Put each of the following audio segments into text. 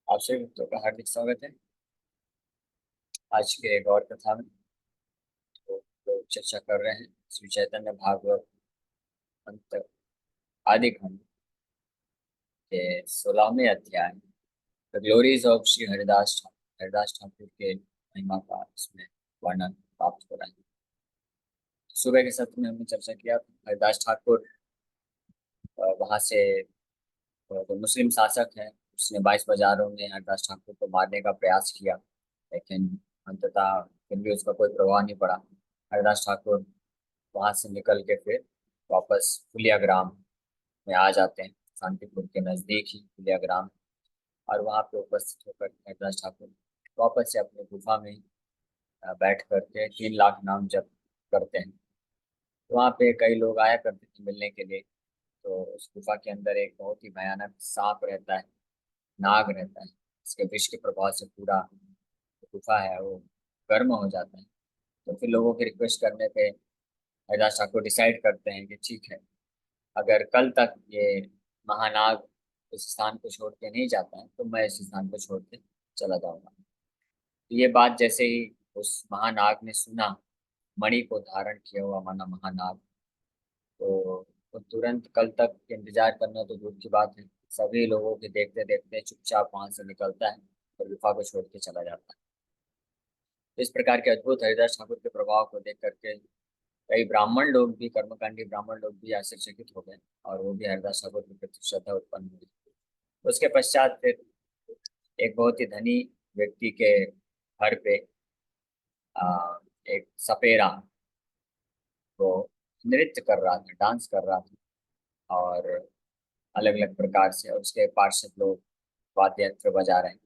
आप सभी भक्तों का हार्दिक स्वागत है। आज के एक और कथा में तो लोग चर्चा कर रहे हैं श्री चैतन्य भागवत अंत आदि खंड के 16वें अध्याय the glories of Shri Haridas Thakur के महिमा का इसमें वर्णन प्राप्त हो रहा है। सुबह के सत्र में हमने चर्चा किया हरिदास ठाकुर वहां से जो मुस्लिम शासक है उसने 22 बाजारों में हरिदास ठाकुर को मारने का प्रयास किया, लेकिन अंततः फिर भी उसका कोई प्रभाव नहीं पड़ा। हरिदास ठाकुर वहां से निकल के फिर वापस फुलिया ग्राम में आ जाते हैं, शांतिपुर के नजदीक ही फुलिया ग्राम। और वहां पे उपस्थित होकर हरिदास ठाकुर वापस से अपनी गुफा में बैठ करके 3 लाख नाम जप करते हैं। तो वहाँ पे कई लोग आया करते थे मिलने के लिए। तो उस गुफा के अंदर एक बहुत ही भयानक सांप रहता है, नाग रहता है। इसके विष के प्रभाव से पूरा गुफा है वो गर्म हो जाता है। तो फिर लोगों की रिक्वेस्ट करने पे हरिदास ठाकुर डिसाइड करते हैं कि ठीक है, अगर कल तक ये महानाग इस स्थान को छोड़ के नहीं जाता है तो मैं इस स्थान को छोड़ के चला जाऊंगा। तो ये बात जैसे ही उस महानाग ने सुना, मणि को धारण किया हुआ माना महानाग, तो वो तुरंत कल तक इंतजार करना तो दूर की बात है, सभी लोगों के देखते देखते चुपचाप वहां से निकलता है और गुफा को छोड़ के चला जाता है। तो इस प्रकार के अद्भुत हरिदास ठाकुर के प्रभाव को देख करके कई ब्राह्मण लोग भी, कर्मकांडी ब्राह्मण लोग भी आश्चर्यचकित हो गए और वो भी हरिदास ठाकुर के प्रति श्रद्धा उत्पन्न हुई। उसके पश्चात फिर एक बहुत ही धनी व्यक्ति के घर पे आ, एक सपेरा वो नृत्य कर रहा था, डांस कर रहा था, और अलग अलग प्रकार से, और उसके पार्षद लोग वाद्य यंत्र बजा रहे हैं।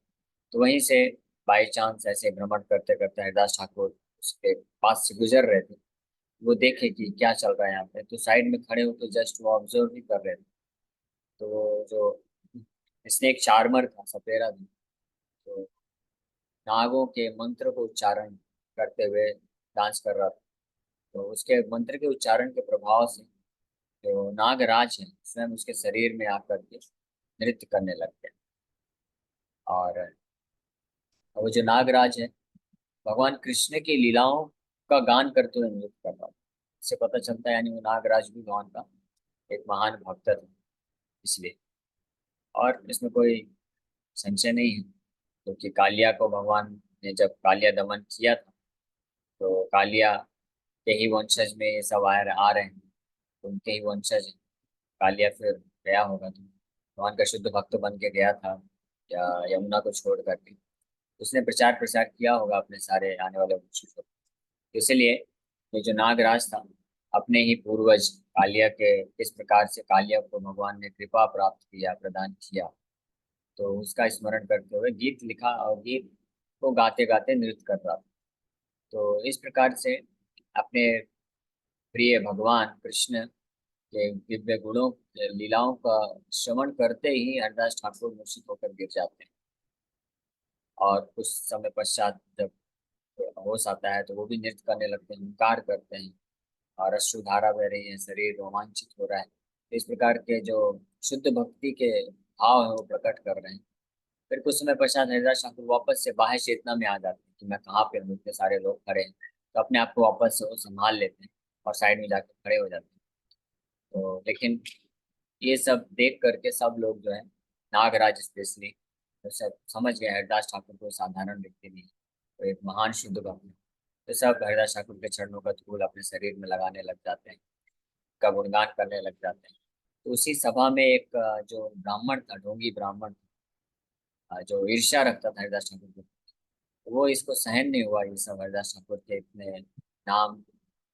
तो वहीं से बाई चांस ऐसे भ्रमण करते करते हरिदास ठाकुर उसके पास से गुजर रहे थे। वो देखे कि क्या चल रहा है यहाँ पे, तो साइड में खड़े होकर जस्ट वो ऑब्जर्व ही कर रहे थे। तो वो जो स्नेक चार्मर था, सपेरा था, तो नागों के मंत्र को उच्चारण करते हुए डांस कर रहा था। तो उसके मंत्र के उच्चारण के प्रभाव से जो नागराज है स्वयं उसके शरीर में आकर के नृत्य करने लग गए। और वो जो नागराज है भगवान कृष्ण की लीलाओं का गान करते हुए नृत्य कर रहा था। इससे पता चलता है यानी वो नागराज भी भगवान का एक महान भक्त था इसलिए। और इसमें कोई संशय नहीं है, क्योंकि कालिया को भगवान ने जब कालिया दमन किया था, तो कालिया के ही वंशज में ये सब आ रहे हैं, तो उनके ही वंशज हैं। कालिया फिर गया होगा तो भगवान का शुद्ध भक्त बन के गया था या यमुना को छोड़ करके, उसने प्रचार प्रसार किया होगा अपने सारे आने वाले वंशज को। तो इसलिए ये जो नागराज था, अपने ही पूर्वज कालिया के किस प्रकार से कालिया को भगवान ने कृपा प्राप्त किया, प्रदान किया, तो उसका स्मरण करते हुए गीत लिखा और गीत को गाते गाते नृत्य कर रहा था। तो इस प्रकार से अपने प्रिय भगवान कृष्ण के दिव्य गुणों, लीलाओं का श्रवण करते ही हरिदास ठाकुर मूर्छित होकर गिर जाते हैं। और कुछ समय पश्चात जब होश आता है तो वो भी नृत्य करने लगते हैं, हुंकार करते हैं, और अश्रुधारा बह रही है, शरीर रोमांचित हो रहा है। तो इस प्रकार के जो शुद्ध भक्ति के भाव है वो प्रकट कर रहे हैं। फिर कुछ समय पश्चात हरिदास ठाकुर वापस से बाह्य चेतना में आ जाते हैं कि मैं कहाँ पे हूँ, इतने सारे लोग खड़े हैं। तो अपने आप को वापस से वो संभाल लेते हैं और साइड में जाकर खड़े हो जाते हैं। तो लेकिन ये सब देख करके सब लोग जो है, नागराज स्पेशली, तो सब समझ गए हरिदास ठाकुर को साधारण व्यक्ति नहीं, तो एक महान शुद्ध भक्त है। तो सब हरिदास ठाकुर के चरणों का धूल अपने शरीर में लगाने लग जाते हैं, का गुणगान करने लग जाते हैं। तो उसी सभा में एक जो ब्राह्मण था, ढोंगी ब्राह्मण, जो ईर्ष्या रखता था हरिदास ठाकुर को, वो इसको सहन नहीं हुआ ये सब हरिदास ठाकुर के इतने नाम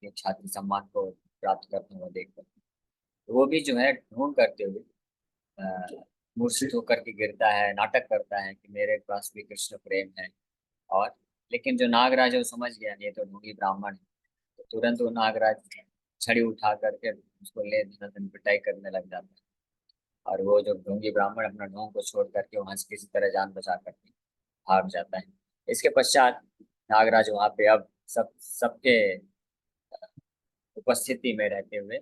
के ख्याति सम्मान को प्राप्त करते हुए देखकर। तो वो भी जो है ढोंग करते हुए मूर्छित होकर के गिरता है, नाटक करता है कि मेरे पास भी कृष्ण प्रेम है। और लेकिन जो नागराज है वो समझ गया ये तो ढोंगी ब्राह्मण है, तो तुरंत वो नागराज छड़ी उठा करके उसको ले धन पिटाई करने लग जाता है। और वो जो ढोंगी ब्राह्मण अपना ढोंग को छोड़ करके वहां से किसी तरह जान बचा करके भाग जाता है। इसके पश्चात नागराज वहां पे अब सबके उपस्थिति में रहते हुए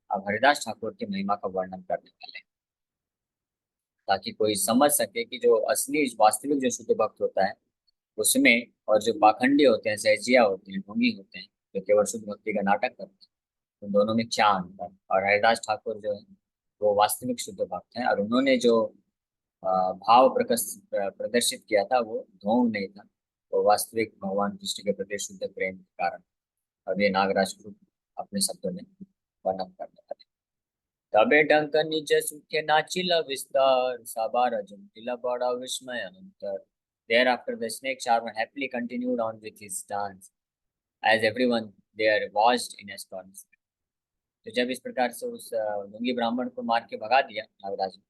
अब हरिदास ठाकुर की महिमा का वर्णन करने वाले हैं। ताकि कोई समझ सके कि जो असली वास्तविक जो शुद्ध भक्त होता है उसमें, और जो पाखंडी होते हैं, सहजिया होते हैं, ढोंगी होते हैं, जो केवल शुद्ध भक्ति का नाटक करते हैं, उन दोनों में क्या अंतर है। और हरिदास ठाकुर जो है वो वास्तविक शुद्ध भक्त हैं, और उन्होंने जो भाव प्रदर्शित किया था वो ढोंग नहीं था, वो वास्तविक भगवान कृष्ण के प्रति शुद्ध प्रेम के कारण। अब ये नागराज ग्रुप अपने शब्दों में वर्णन करने लगे। तबे डंक निज सुखे नाचिल विस्तार साबार जुमकिला बड़ा विस्मय अंतर। Thereafter, the snake charmer happily continued on with his dance, as everyone there watched in astonishment. तो जब इस प्रकार से उस लुंगी ब्राह्मण को मार के भगा दिया नागराज ने,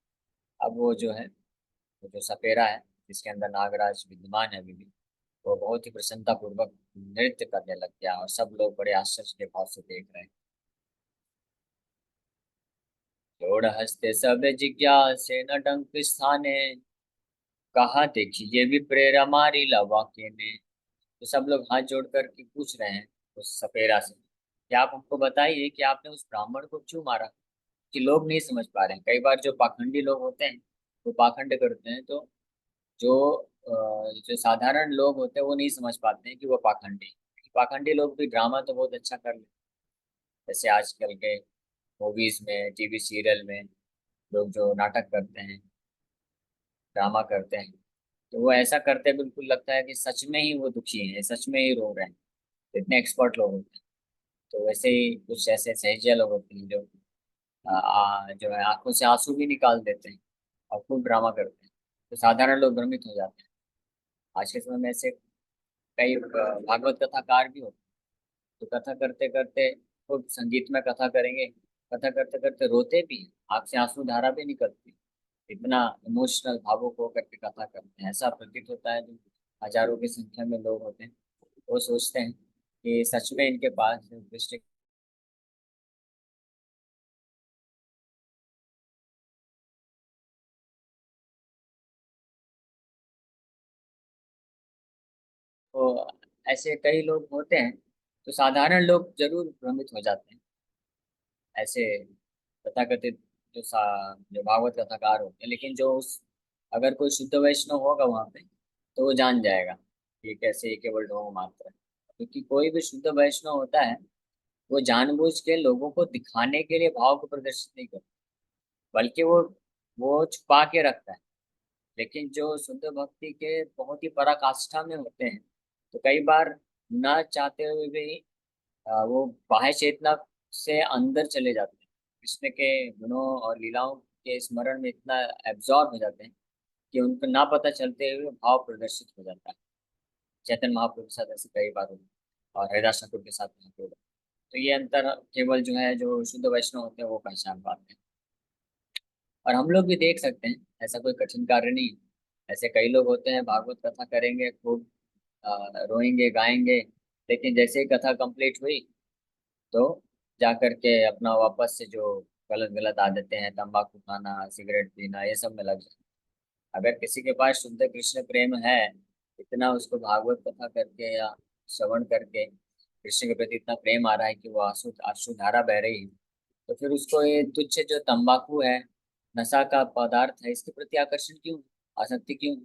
अब वो जो है, वो जो सपेरा है जिसके अंदर नागराज विद्यमान है अभी भी, वो बहुत ही प्रसन्नता पूर्वक नृत्य करने लग गया, और सब लोग बड़े आश्चर्य के भाव से देख रहे हैं। जोड़ हस्ते सब जिज्ञासे न डंक स्थाने, कहा देखिए विप्रेर हमारी लवा के ने। तो सब लोग हाथ जोड़ कर के पूछ रहे हैं उस सपेरा से कि आप हमको बताइए कि आपने उस ब्राह्मण को क्यों मारा। कि लोग नहीं समझ पा रहे हैं, कई बार जो पाखंडी लोग होते हैं वो पाखंड करते हैं, तो जो जो साधारण लोग होते हैं वो नहीं समझ पाते हैं कि वो पाखंडी हैं। पाखंडी लोग भी ड्रामा तो बहुत अच्छा कर लेते हैं, जैसे आजकल के मूवीज में, टीवी सीरियल में लोग जो नाटक करते हैं, ड्रामा करते हैं, तो वो ऐसा करते हैं बिल्कुल लगता है कि सच में ही वो दुखी हैं, सच में ही रो रहे हैं। तो इतने एक्सपर्ट लोग होते हैं। तो वैसे ही कुछ ऐसे सहजिया लोग होते हैं जो जो है आंखों से आंसू भी निकाल देते हैं और खूब ड्रामा करते हैं, तो साधारण लोग भ्रमित हो जाते हैं। आज के समय में ऐसे कई भागवत कथाकार भी होते हैं, तो कथा करते करते खूब संगीत में कथा करेंगे, कथा करते करते रोते भी हैं, आंख से आंसू धारा भी निकलती है, इतना इमोशनल भावुक होकर के कथा करते हैं। ऐसा प्रतीत होता है जो हजारों की संख्या में लोग होते हैं, वो सोचते हैं कि सच में इनके पास कृष्ण को, ऐसे कई लोग होते हैं। तो साधारण लोग जरूर भ्रमित हो जाते हैं। ऐसे तथाकथित जो भागवत कथाकार होते हैं, लेकिन जो उस अगर कोई शुद्ध वैष्णव होगा वहां पे, तो वो जान जाएगा कि कैसे ये केवल ढोंग मात्र है। क्योंकि कोई भी शुद्ध वैष्णव होता है वो जानबूझ के लोगों को दिखाने के लिए भाव को प्रदर्शित नहीं करता, बल्कि वो छुपा के रखता है। लेकिन जो शुद्ध भक्ति के बहुत ही पराकाष्ठा में होते हैं, तो कई बार न चाहते हुए भी वो बाह्य चेतना से अंदर चले जाते हैं, कृष्ण के गुणों और लीलाओं के स्मरण में इतना एब्जॉर्ब हो जाते हैं कि उनको ना पता चलते हुए भाव प्रदर्शित हो जाता है। चैतन्य महाप्रभु के साथ ऐसे कई बार हुआ, और हरिदास ठाकुर के साथ यहाँ पे हुआ। तो ये अंतर केवल जो है जो शुद्ध वैष्णव होते हैं वो पहचान पाते हैं। और हम लोग भी देख सकते हैं, ऐसा कोई कठिन कार्य नहीं है। ऐसे कई लोग होते हैं भागवत कथा करेंगे, खूब रोएंगे गाएंगे, लेकिन जैसे ही कथा कंप्लीट हुई तो जा करके अपना वापस से जो गलत गलत आदतें हैं, तंबाकू खाना, सिगरेट पीना, ये सब में लग जाए। अगर किसी के पास शुद्ध कृष्ण प्रेम है, इतना उसको भागवत कथा करके या श्रवण करके कृष्ण के प्रति इतना प्रेम आ रहा है कि वो आंसू आंसुधारा बह रही है, तो फिर उसको ये तुच्छ जो तंबाकू है, नशा का पदार्थ है, इसके प्रति आकर्षण क्यों, आसक्ति क्यों,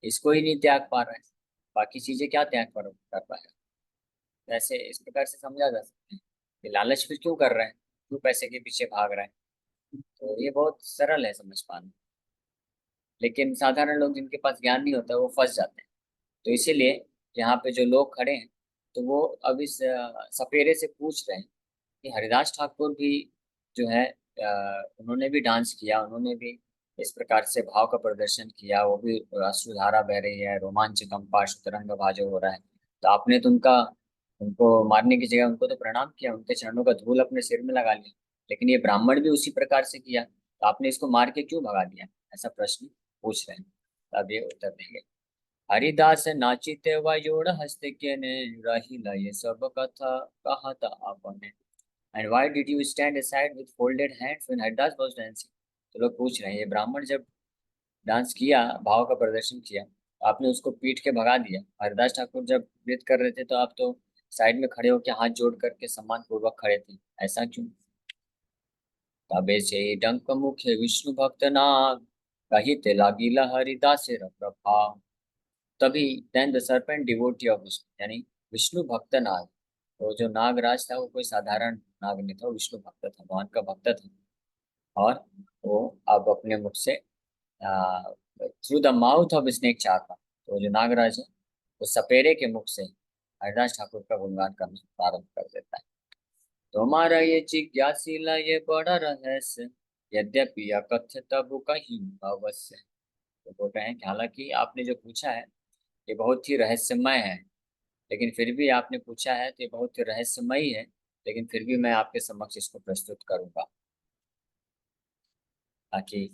इसको ही नहीं त्याग पा रहा है, बाकी चीजें क्या त्याग कर पाएगा। तो ऐसे इस प्रकार से समझा जा सकता है कि लालच फिर क्यों कर रहे हैं, क्यों पैसे के पीछे भाग रहे हैं। तो ये बहुत सरल है समझ पाना, लेकिन साधारण लोग जिनके पास ज्ञान नहीं होता वो फंस जाते हैं। तो इसीलिए यहाँ पे जो लोग खड़े हैं, तो वो अब इस सपेरे से पूछ रहे हैं कि हरिदास ठाकुर भी जो है उन्होंने भी डांस किया, उन्होंने भी इस प्रकार से भाव का प्रदर्शन किया, वो भी अश्रुधारा बह रही है, रोमांच कंपा तरंग भाजो हो रहा है। तो आपने तो उनको मारने की जगह उनको तो प्रणाम किया, उनके चरणों का धूल अपने सिर में लगा लिया। लेकिन ये ब्राह्मण भी उसी प्रकार से किया, तो आपने इसको मार के क्यों भगा दिया, ऐसा प्रश्न पूछ रहे हैं। तब ये उत्तर देंगे। हरिदास नाचिते वयोड़ हस्त के ने, रहिला ये सब कथा कहा था आपने। And why did you stand aside with folded hands when Haridas was dancing। तो लोग पूछ रहे हैं, ये ब्राह्मण जब डांस किया, भाव का प्रदर्शन किया, तो आपने उसको पीट के भगा दिया। हरिदास ठाकुर जब नृत्य कर रहे थे तो आप तो साइड में खड़े होकर हाथ जोड़ करके सम्मान पूर्वक खड़े थे, ऐसा क्यों। तबे से डंक मुखे विष्णु भक्त नाग, कहिते लागिला हरिदासेर प्रभाव। तभी then the serpent devotee of Vishnu, यानी विष्णु भक्त नाग, तो जो नागराज था वो कोई साधारण नाग नहीं था, वो विष्णु भक्त था, भगवान का भक्त था। और वो अब अपने मुख से through the mouth of snake चाहता, तो जो नागराज है वो सपेरे के मुख से हरिदास ठाकुर का गुणगान करना प्रारंभ कर देता है। तुम्हारा ये जिज्ञासीला ये बड़ा रहस्य, यद्यपि अकथ्य तब कहीं अवश्य। तो बोल रहे हैं कि हालांकि आपने जो पूछा है ये बहुत ही रहस्यमय है, लेकिन फिर भी आपने पूछा है तो ये बहुत ही रहस्यमयी है, लेकिन फिर भी मैं आपके समक्ष इसको प्रस्तुत करूंगा ताकि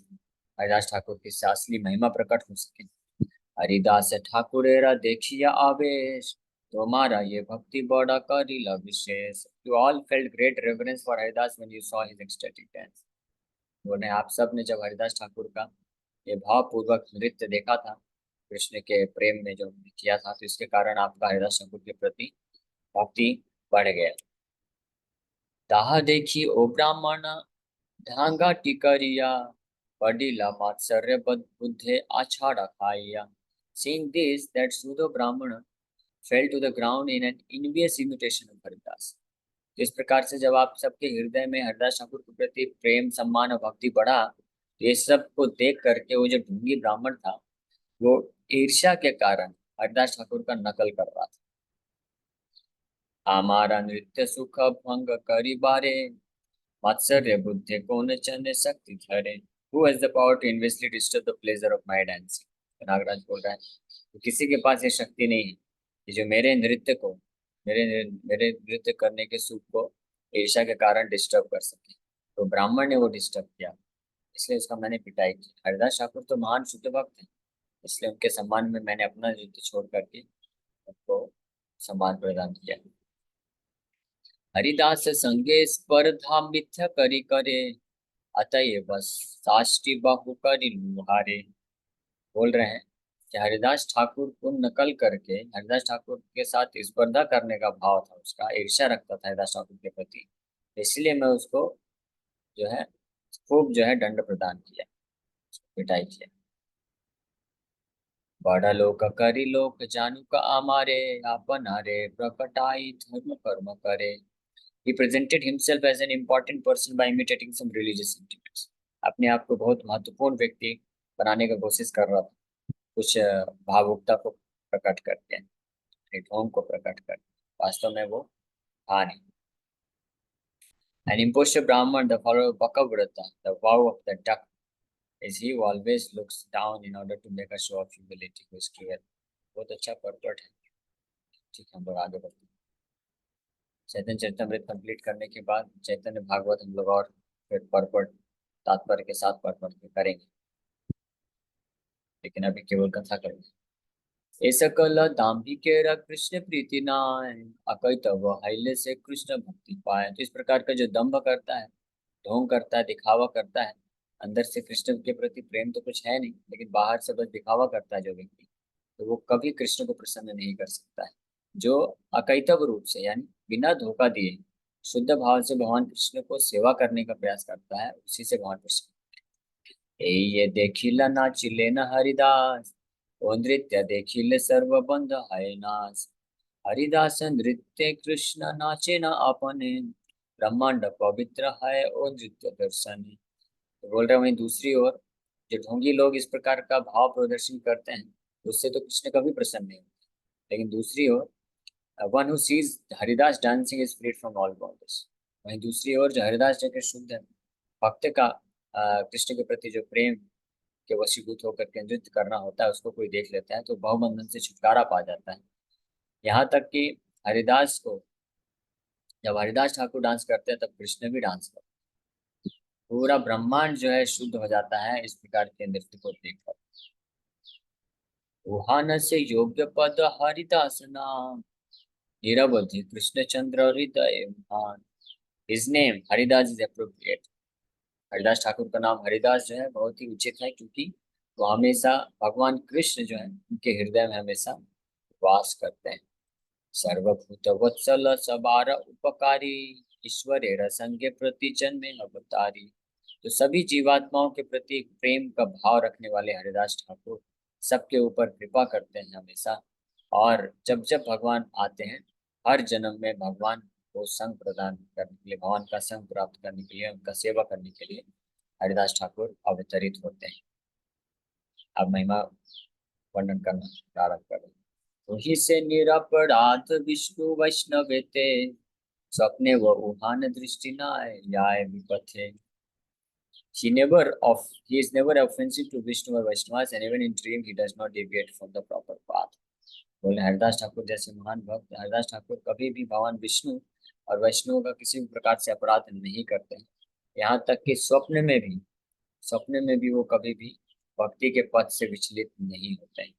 हरिदास ठाकुर की असली महिमा प्रकट हो सके। हरिदास ठाकुरेरा देखिया आवेश, तुम्हारा ये भक्ति बड़ा करीला विशेष। You all felt great reverence for Haridas when you saw his ecstatic dance। बोले आप सब ने जब हरिदास ठाकुर का ये भावपूर्वक नृत्य देखा था, कृष्ण के प्रेम में जो किया था, तो इसके कारण आपका हरिदास ठाकुर के प्रति भक्ति बढ़ गया। दाह देखी ओ ब्राह्मण ढांगा टिकरिया, पडिला मात्सर्य बुद्धे आछाड़ा खाइया। Seeing this, that pseudo Brahmana fell to the ground in an envious imitation of Haridas. तो इस प्रकार से जब आप सबके हृदय में हरिदास ठाकुर के प्रति प्रेम सम्मान और भक्ति बढ़ा, तो ये सब को देख करके वो जो ढोंगी ब्राह्मण था, वो ईर्ष्या के कारण हरिदास ठाकुर का नकल कर रहा था। हमारा नृत्य सुख भंग करी बारे, मात्सर्य बुद्धि कौन चने शक्ति धरे। Who has the power to इन्वेस्टली disturb the pleasure of my dancing. Nagaraj बोल रहा है तो किसी के पास ये शक्ति नहीं है कि जो मेरे नृत्य को, मेरे नृत्य करने के सुख को ईर्ष्या के कारण डिस्टर्ब कर सके। तो ब्राह्मण ने वो डिस्टर्ब किया, इसलिए उसका मैंने पिटाई की। हरिदास ठाकुर तो महान शुद्ध भक्त है, इसलिए उनके सम्मान में मैंने अपना नृत्य छोड़ करके उनको सम्मान प्रदान किया। हरिदास संगे स्पर्धा मिथ्या करी करे, अतएव बस साष्टी बाहु करी लुहारे। बोल रहे हैं कि हरिदास ठाकुर को नकल करके, हरिदास ठाकुर के साथ स्पर्धा करने का भाव था उसका, ईर्ष्या रखता था हरिदास ठाकुर के प्रति, इसलिए मैं उसको जो है खूब जो है दंड प्रदान किया, पिटाई किया। बड़ा लोक करी लोक जानू का आमारे, आपन हारे प्रकटाई धर्म कर्म करे। He presented himself as an important person by imitating some religious sentiments। अपने आप को बहुत महत्वपूर्ण व्यक्ति बनाने का कोशिश कर रहा था, कुछ भावुकता को प्रकट करके, अपने ढोंग को प्रकट कर, वास्तव में वो था नहीं। An impostor Brahman, the follower of Bakavrata, the vow of the duck, is he who always looks down in order to make a show of humility, who is cruel। बहुत अच्छा पर्पट है। ठीक है, हम लोग आगे बढ़ते हैं। चैतन्य चरितमृत कंप्लीट करने के बाद चैतन्य भागवत हम लोग और फिर पर्पट तात्पर्य के साथ पर्पट के करेंगे, लेकिन अभी केवल कथा करेंगे। ए सकल दाम्भिकेरा कृष्ण प्रीति नाय, अकैतव हाइले से कृष्ण भक्ति पाए। तो इस प्रकार का जो दंभ करता है, ढोंग करता है, दिखावा करता है, अंदर से कृष्ण के प्रति प्रेम तो कुछ है नहीं, लेकिन बाहर से बस दिखावा करता है जो व्यक्ति, तो वो कभी कृष्ण को प्रसन्न नहीं कर सकता है। जो अकैतव रूप से, यानी बिना धोखा दिए शुद्ध भाव से भगवान कृष्ण को सेवा करने का प्रयास करता है, उसी से भगवान प्रसन्न। ये देखिला नाचिले न हरिदास, ओ नृत्य देखिले सर्व बंध है नाश। हरिदास नृत्य कृष्ण नाचे न अपने, ब्रह्मांड पवित्र है ओ नृत्य दर्शन। तो बोल रहे हैं वहीं दूसरी ओर जो ढोंगी लोग इस प्रकार का भाव प्रदर्शन करते हैं, उससे तो कृष्ण कभी प्रसन्न नहीं होते। लेकिन दूसरी ओर one who sees Haridas dancing is freed from all bondage. वहीं दूसरी ओर जो हरिदास जी के शुद्ध भक्त का कृष्ण के प्रति जो प्रेम के वशीभूत होकर के नृत्य करना होता है, उसको कोई देख लेता है तो भवबंधन से छुटकारा पा जाता है। यहाँ तक कि हरिदास को, जब हरिदास ठाकुर डांस करते हैं तब कृष्ण भी डांस करते हैं। पूरा ब्रह्मांड जो है शुद्ध हो जाता है इस प्रकार के नृत्य को देखकर। उहान से योग्य पद हरिदास नाम, निरवधि कृष्ण चंद्र हृदय महान। His name Haridas is appropriate. Haridas Thakur का नाम हरिदास जो है बहुत ही उचित है, क्योंकि वो हमेशा भगवान कृष्ण जो है उनके हृदय में हमेशा वास करते हैं। सर्वभूत वत्सल सबार उपकारी, ईश्वरे रसंगे प्रति जन्मे अवतारी। तो सभी जीवात्माओं के प्रति प्रेम का भाव रखने वाले हरिदास ठाकुर सबके ऊपर कृपा करते हैं हमेशा। और जब जब भगवान आते हैं, हर जन्म में भगवान को संग प्रदान करने के लिए, भगवान का संग प्राप्त करने के लिए, उनका सेवा करने के लिए हरिदास ठाकुर अवतरित होते हैं। अब महिमा वर्णन करना प्रारंभ करें। वही से निरपराध विष्णु वैष्णव थे, स्वप्ने व उहान दृष्टि न्याय विपथे। He is never offensive to Vishnu or Vaishnavas, and even in dream he does not deviate from the proper path. बोले हरिदास ठाकुर जैसे महान भक्त हरिदास ठाकुर कभी भी भगवान विष्णु और वैष्णव का किसी भी प्रकार से अपराध नहीं करते हैं। यहाँ तक कि स्वप्न में भी वो कभी भी भक्ति के पथ से विचलित नहीं होते हैं।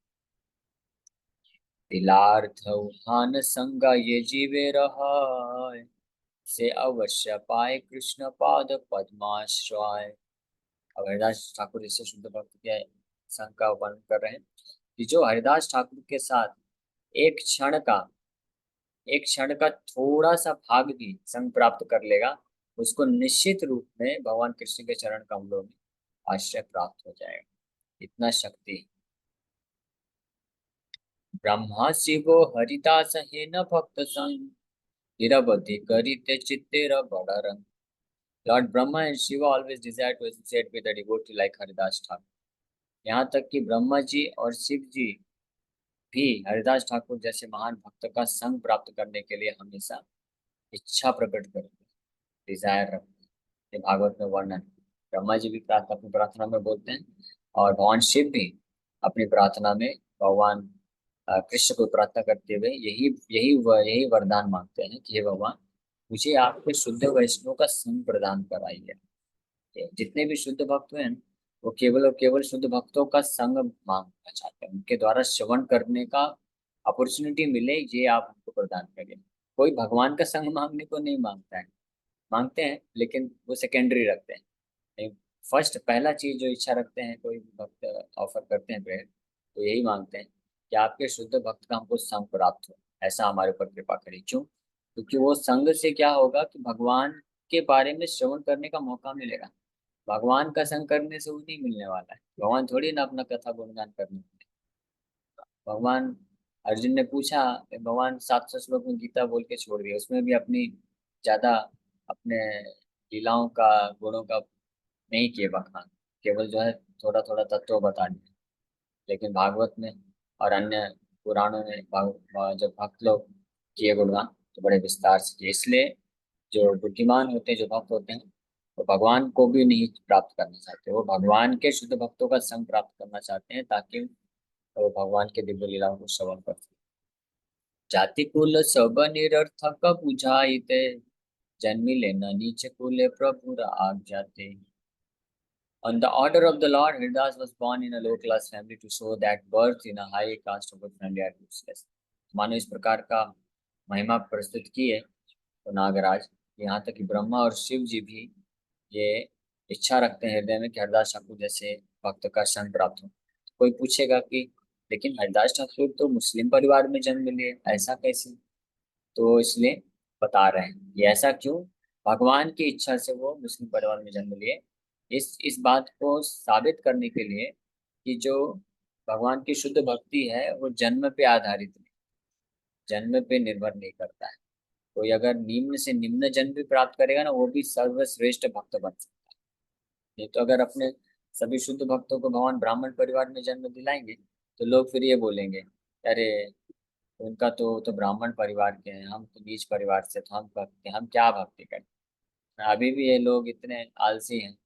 तिलार्थ उहान संगा ये जीवे रहाय, से अवश्य पाए कृष्ण पाद पद्माश्रय। अब हरिदास ठाकुर इससे शुद्ध भक्त के संग का वर्णन कर रहे हैं कि जो हरिदास ठाकुर के साथ एक क्षण का थोड़ा सा भाग भी संग प्राप्त कर लेगा, उसको निश्चित रूप में भगवान कृष्ण के चरण कमलों में आश्रय प्राप्त हो जाएगा। इतना शक्ति। ब्रह्मा शिवो हरिदास है न भक्त संग, निरवधि करिते चित्तेर बड़ रंग। Lord Brahma and Shiva always desire to associate with a devotee like Haridas Thakur. यहाँ तक कि ब्रह्मा जी और शिव जी भी हरिदास ठाकुर जैसे महान भक्त का संग प्राप्त करने के लिए हमेशा इच्छा प्रकट करते हैं, डिजायर रखते हैं। ये भागवत में वर्णन है। ब्रह्मा जी भी अपनी प्रार्थना में बोलते हैं, और भगवान शिव भी अपनी प्रार्थना में भगवान कृष्ण को प्रार्थना करते हुए यही वरदान मांगते हैं कि हे भगवान, मुझे आपके शुद्ध वैष्णव का संग प्रदान कराइए। जितने भी शुद्ध भक्त हैं वो केवल और केवल शुद्ध भक्तों का संग मांगना चाहते हैं, उनके द्वारा श्रवण करने का अपॉर्चुनिटी मिले, ये आप हमको प्रदान करिए। कोई भगवान का संग मांगने को नहीं मांगता है, मांगते हैं लेकिन वो सेकेंडरी रखते हैं। नहीं, फर्स्ट पहला चीज जो इच्छा रखते हैं कोई भक्त ऑफर करते हैं प्रेयर, तो यही मांगते हैं कि आपके शुद्ध भक्त का हमको संग प्राप्त हो, ऐसा हमारे ऊपर कृपा करिए। क्यों? क्योंकि वो संग से क्या होगा कि भगवान के बारे में श्रवण करने का मौका मिलेगा। भगवान का संग करने से वो नहीं मिलने वाला है, भगवान थोड़ी ना अपना कथा गुणगान करने वाले। भगवान, अर्जुन ने पूछा, भगवान 700 श्लोक में गीता बोल के छोड़ दिया, उसमें भी अपनी ज्यादा अपने लीलाओं का, गुणों का नहीं किए बखान, केवल जो है थोड़ा थोड़ा तत्व बता दिए। लेकिन भागवत में और अन्य पुराणों में जब भक्त लोग किए गुणगान तो बड़े विस्तार से किए। इसलिए जो बुद्धिमान होते हैं, जो भक्त होते हैं, वो भगवान को भी नहीं प्राप्त करना चाहते, वो भगवान के शुद्ध भक्तों का संग प्राप्त करना चाहते हैं, ताकि वो भगवान के दिव्य लीलाओं को श्रवण कर सके। जाति कुल सब निरर्थक बुझाइते, जन्मिले न नीच कुले प्रभुर आग जाते। On the order of the Lord, Haridas was born in a low-class family to show that birth in a high caste of a family are useless. मानो इस प्रकार का महिमा प्रस्तुत की है तो नागराज, यहाँ तक कि ब्रह्मा और शिव जी भी ये इच्छा रखते हैं हृदय में कि हरिदास ठाकुर जैसे भक्त का संग प्राप्त हो। कोई पूछेगा कि लेकिन हरिदास ठाकुर तो मुस्लिम परिवार में जन्म लिए, ऐसा कैसे? तो इसलिए बता रहे हैं ये ऐसा क्यों। भगवान की इच्छा से वो मुस्लिम परिवार में जन्म लिए। इस बात को साबित करने के लिए कि जो भगवान की शुद्ध भक्ति है वो जन्म पे आधारित नहीं, जन्म पे निर्भर नहीं करता है। कोई अगर निम्न से निम्न जन्म भी प्राप्त करेगा ना, वो भी सर्वश्रेष्ठ भक्त बन सकता है। नहीं तो अगर अपने सभी शुद्ध भक्तों को भगवान ब्राह्मण परिवार में जन्म दिलाएंगे तो लोग फिर ये बोलेंगे, अरे उनका तो ब्राह्मण परिवार के हैं, हम तो नीच परिवार से, तो हम भक्ति, हम क्या भक्ति करें। अभी भी ये लोग इतने आलसी हैं,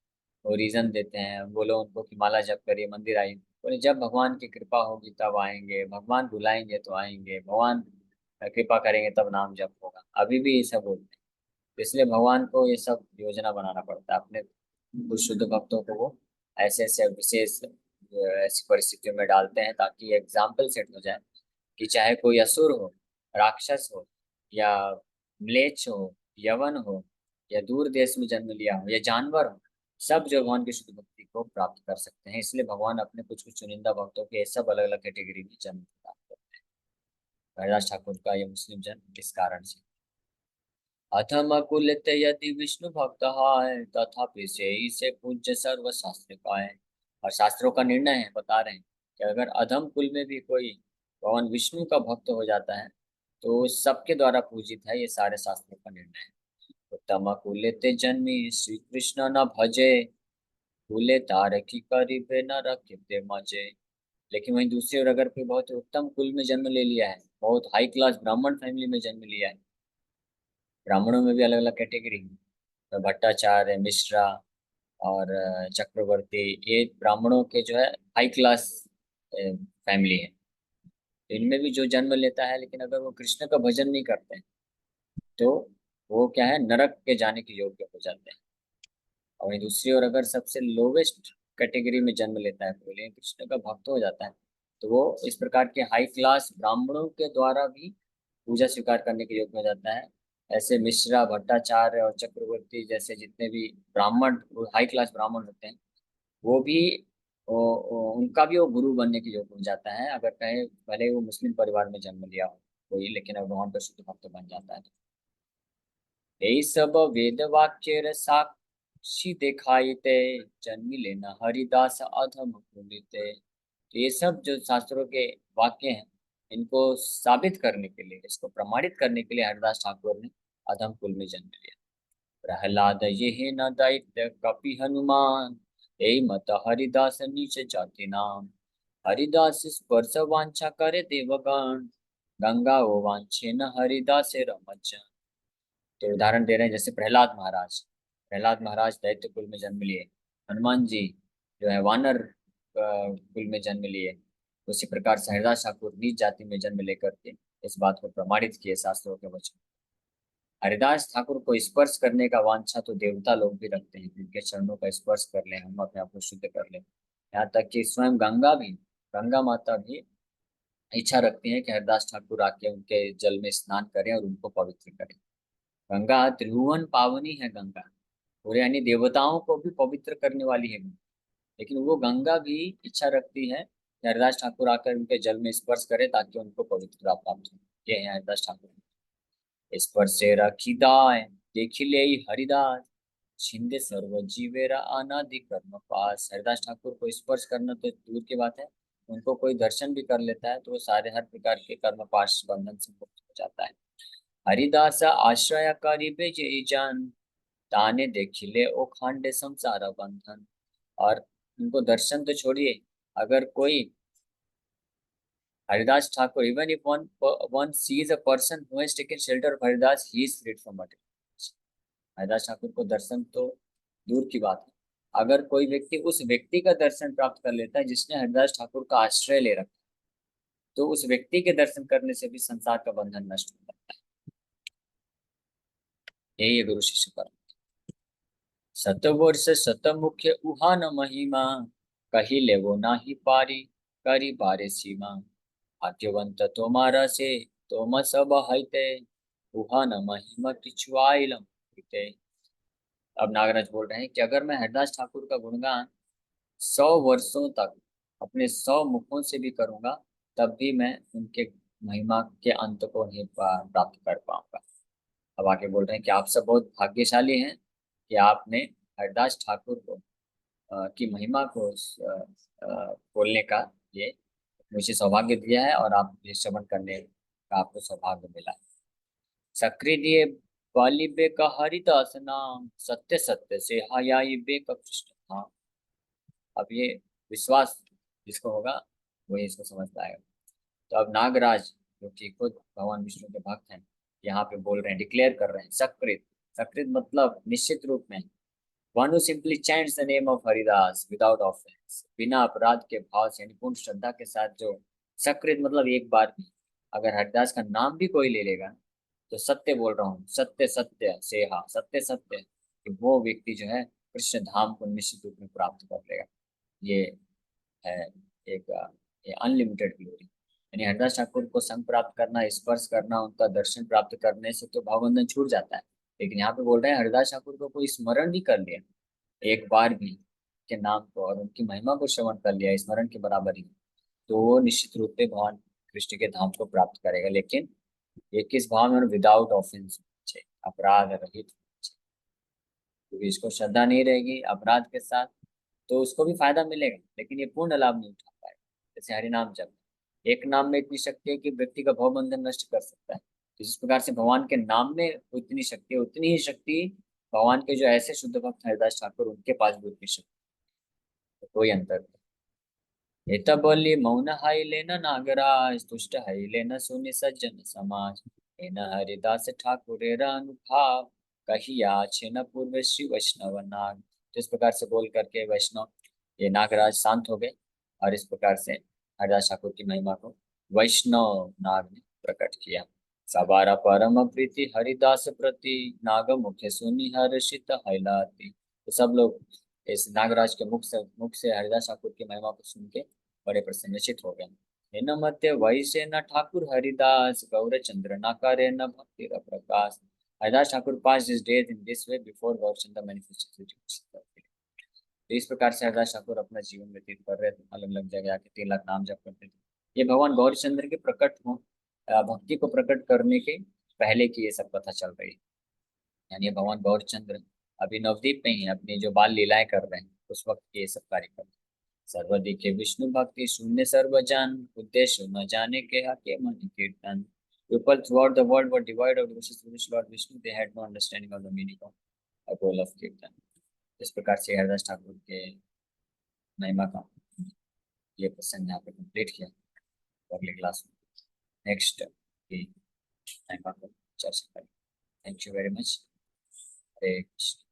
वो रीजन देते हैं, बोलो उनको कि माला जप करिए, मंदिर आइए। बोले जब भगवान की कृपा होगी तब आएंगे, भगवान बुलाएंगे तो आएंगे, भगवान कृपा करेंगे तब नाम जप होगा। अभी भी ये सब बोलते हैं। तो इसलिए भगवान को ये सब योजना बनाना पड़ता है, अपने कुछ शुद्ध भक्तों को वो ऐसे ऐसे विशेष ऐसी परिस्थितियों में डालते हैं ताकि एग्जाम्पल सेट हो जाए कि चाहे कोई असुर हो, राक्षस हो, या म्लेच्छ हो, यवन हो, या दूर देश में जन्म लिया हो, या जानवर हो, सब जो भगवान की शुद्ध भक्ति को प्राप्त कर सकते हैं। इसलिए भगवान अपने कुछ कुछ चुनिंदा भक्तों के सब अलग अलग कैटेगरी में जन्म प्रदान करते हैं। हरिदास ठाकुर का ये मुस्लिम जन्म इस कारण से। अथम कुलित यदि विष्णु भक्त है, तथापि से पूज्य सर्व शास्त्र का है। और शास्त्रों का निर्णय है, बता रहे हैं कि अगर अधम कुल में भी कोई भगवान विष्णु का भक्त हो जाता है तो सबके द्वारा पूजित है, ये सारे शास्त्रों का निर्णय है। उत्तम कुलित जन्मी श्री कृष्ण न भजे, भूले तारकी करीबे न रखे मजे। लेकिन वहीं दूसरी ओर अगर कोई बहुत उत्तम कुल में जन्म ले लिया है, बहुत हाई क्लास ब्राह्मण फैमिली में जन्म लिया है, ब्राह्मणों में भी अलग अलग कैटेगरी है, तो भट्टाचार्य, मिश्रा और चक्रवर्ती, ये ब्राह्मणों के जो है हाई क्लास फैमिली है। तो इनमें भी जो जन्म लेता है, लेकिन अगर वो कृष्ण का भजन नहीं करते हैं तो वो क्या है, नरक के जाने के योग्य हो जाते हैं। और वहीं दूसरी ओर अगर सबसे लोवेस्ट कैटेगरी में जन्म लेता है कोई, लेकिन कृष्ण का भक्त हो जाता है, तो वो इस प्रकार के हाई क्लास ब्राह्मणों के द्वारा भी पूजा स्वीकार करने के योग्य हो जाता है। ऐसे मिश्रा, भट्टाचार्य और चक्रवर्ती जैसे जितने भी ब्राह्मण, हाई क्लास ब्राह्मण होते हैं, वो भी उनका भी वो गुरु बनने के योग्य हो जाता है, अगर कहे भले वो मुस्लिम परिवार में जन्म लिया हो कोई, लेकिन अगर वहां पर शुद्ध भक्त बन जाता है तो। यही सब वेद वाक्य साक्षी दिखाई ते, जन्मी लेना हरिदास अधम पुनीते। तो ये सब जो शास्त्रों के वाक्य हैं, इनको साबित करने के लिए, इसको प्रमाणित करने के लिए हरिदास ठाकुर ने अधम कुल में जन्म लिया। प्रहलाद ये न दैत्य कपि हनुमान, यही मत हरिदास नीच जाति नाम। हरिदास स्पर्श वांछा करे देवगण, गंगा ओ वांछे न हरिदास रमच। तो उदाहरण दे रहे हैं, जैसे प्रहलाद महाराज दैत्य कुल में जन्म लिए, हनुमान जी जो है वानर कुल में जन्म लिए, उसी प्रकार से हरिदास ठाकुर नीच जाति में जन्म लेकर के इस बात को प्रमाणित किए शास्त्रों के वचन। हरिदास ठाकुर को स्पर्श करने का वांछा तो देवता लोग भी रखते हैं, उनके चरणों का स्पर्श कर लें, हम अपने आप को शुद्ध कर लें। यहाँ तक कि स्वयं गंगा माता भी इच्छा रखती हैं कि हरिदास ठाकुर आके उनके जल में स्नान करें और उनको पवित्र करें। गंगा त्रिभुवन पावनी है गंगा, पूरे यानी देवताओं को भी पवित्र करने वाली है गंगा। लेकिन वो गंगा भी इच्छा रखती है कि हरिदास ठाकुर आकर उनके जल में स्पर्श करे ताकि उनको पवित्रता प्राप्त हो। ये है हरिदास ठाकुर। स्पर्शे रखी दाय, देखिले हरिदास, छिंदे सर्व जीवेरा अनादि कर्म पास। हरिदास ठाकुर को स्पर्श करना तो दूर की बात है, उनको कोई दर्शन भी कर लेता है तो वो सारे हर प्रकार के कर्म पाश बंधन से मुक्त हो जाता है। हरिदास आश्रय करिबे जे जान, ताने देखिले ओ खांडे संसार बंधन। और उनको दर्शन तो छोड़िए, अगर कोई Haridas Thakur, even if one sees a person who has taken shelter of Haridas, he is freed from material. Haridas Thakur को दर्शन तो दूर की बात है, अगर कोई व्यक्ति उस व्यक्ति का दर्शन प्राप्त कर लेता है जिसने हरिदास ठाकुर का आश्रय ले रखा, तो उस व्यक्ति के दर्शन करने से भी संसार का बंधन नष्ट हो जाता है। यही है गुरु शिष्य पर। शतवर्ष शतमुख्य उहान महिमा, कहिले वो नाही पारी, करी बारे सीमा। भाग्यवंत तुम्हारा से तुम सब हईते, उहान महिमा किचुआइलम हईते। अब नागराज बोल रहे हैं कि अगर मैं हरिदास ठाकुर का गुणगान 100 वर्षों तक अपने 100 मुखों से भी करूंगा, तब भी मैं उनके महिमा के अंत को नहीं प्राप्त कर पाऊंगा। अब आगे बोल रहे हैं कि आप सब बहुत भाग्यशाली हैं कि आपने हरिदास ठाकुर को की महिमा को बोलने का ये मुझे सौभाग्य दिया है, और आप ये श्रवण करने का आपको सौभाग्य मिला है। सक्रिय दिए बाली बे का हरिदास नाम, सत्य सत्य से हयाई बे का कृष्ण धाम। अब ये विश्वास जिसको होगा वही इसको समझ पाएगा। तो अब नागराज जो कि खुद भगवान विष्णु के भक्त हैं, यहाँ पे बोल रहे हैं, डिक्लेयर कर रहे हैं, सकृत। सकृत मतलब निश्चित रूप में, one who simply chants the name of Haridas without offence, बिना अपराध के भाव से यानी पूर्ण श्रद्धा के साथ, जो सकृत मतलब एक बार भी अगर हरिदास का नाम भी कोई ले लेगा, तो सत्य बोल रहा हूँ, सत्य सत्य से, हाँ सत्य सत्य, कि वो व्यक्ति जो है कृष्ण धाम को निश्चित रूप में प्राप्त कर लेगा। ये है एक ये अनलिमिटेड ग्लोरी। यानी हरिदास ठाकुर को संग प्राप्त करना, स्पर्श करना, उनका दर्शन प्राप्त करने से तो भावबंधन छूट जाता है। लेकिन यहाँ पे बोल रहे हैं हरिदास ठाकुर को कोई स्मरण भी कर लिया एक बार भी के नाम को, और उनकी महिमा को श्रवण कर लिया स्मरण के बराबर ही, तो वो निश्चित रूप से भगवान कृष्ण के धाम को प्राप्त करेगा। लेकिन ये किस भाव में, विदाउट ऑफेंस। अपराध रहित, क्योंकि इसको श्रद्धा नहीं रहेगी अपराध के साथ तो उसको भी फायदा मिलेगा, लेकिन ये पूर्ण लाभ नहीं उठा पाएगा। जैसे हरिनाम जप, एक नाम में इतनी शक्ति है कि व्यक्ति का भव बंधन नष्ट कर सकता है। तो जिस प्रकार से भगवान के नाम में उतनी शक्ति है, उतनी ही शक्ति भगवान के जो ऐसे शुद्ध भक्त हरिदास ठाकुर उनके पास भी उतनी शक्ति है। तो कोई अंतर नहीं। एत बोली मौन हाई लेना नागराज, तुष्ट हाई लेना सुनि सज्जन समाज। एन हरिदास ठाकुर अनुभाव, कहिया न पूर्व श्री वैष्णव नाग। तो इस प्रकार से बोल करके वैष्णव ये नागराज शांत हो गए, और इस प्रकार से हरिदास ठाकुर की महिमा को वैष्णव नाग ने प्रकट किया। सबारा परम प्रीति हरिदास प्रति, नाग मुख सुनि हर्षित हैलाती। तो सब लोग इस नागराज के मुख से हरिदास ठाकुर की महिमा को सुन के बड़े प्रसन्नचित हो गए। हे न मध्य वैसे न ठाकुर हरिदास, गौर चंद्र नाकारे न भक्ति प्रकाश। Haridas Thakur pass this days in this way before Gaurachandra manifested. तो इस प्रकार से हरिदास ठाकुर अपना जीवन व्यतीत कर रहे थे, अलग अलग जगह आके 3 लाख नाम जप करते थे। ये भगवान गौरचंद्र के प्रकट हो भक्ति को प्रकट करने के पहले की ये सब कथा चल रही है। यानी ये भगवान गौरचंद्र अभी नवदीप में ही अपनी जो बाल लीलाएं कर रहे हैं उस वक्त ये सब कार्य कर रहे हैं। सर्वदिके विष्णु भक्ति शून्य सर्वजन, उद्देश्य न जाने के हके मन कीर्तन। People throughout the world were divided of devotions to which Lord Vishnu. They had no understanding of the meaning of a goal of kirtan. इस प्रकार से हरिदास ठाकुर के महिमा का ये प्रसंग यहाँ पे कंप्लीट किया। अगले क्लास में नेक्स्ट की महिमा को चर्चा करें। Thank you very much. Hare Krishna.